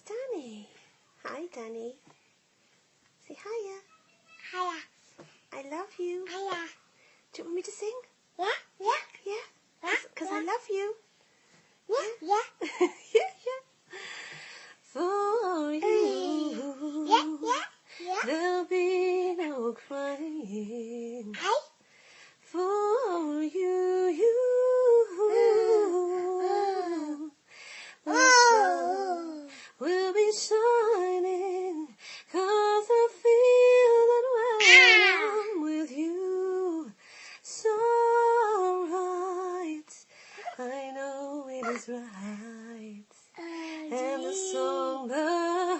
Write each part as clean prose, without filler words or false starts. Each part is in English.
Danny. Hi, Danny. Say hiya. Hiya. I love you. Hiya. Do you want me to sing? Yeah. Yeah? Because I love you. Yeah. Yeah, yeah. For you. Yeah. There'll be no crying. Hi. For you. The sun will be shining, 'cause I feel that when I'm with you, so right, I know it is right. And the songbirds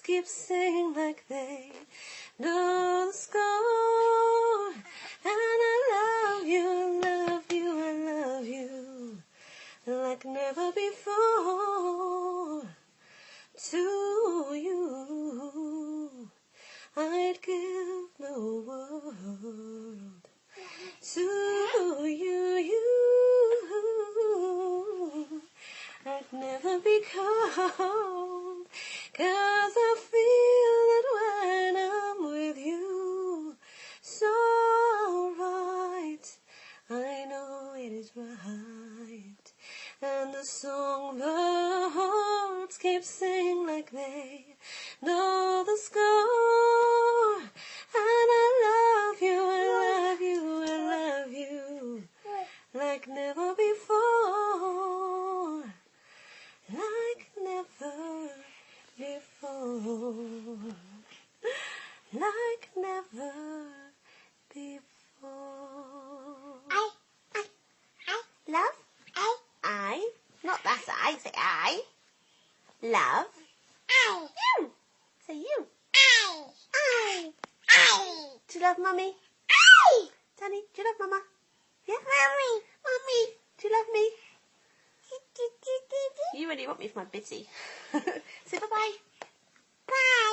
keep singing like they know the score. And I love you, I love you, I love you, like never before. To you, I'd give the world. To you, I'd never be cold, 'cause I feel that when I'm with you, so right, I know it is right. And the songbirds keep singing like they know the score. And I love you, I love you, I love you, like never before. Like never before. Like never before. Love? I. Not that's I. Say I. Love. You. Say you. I. Do you love Mummy? Danny, do you love Mama? Yeah? Mummy. Do you love me? You really want me for my bitty. Say bye-bye. Bye.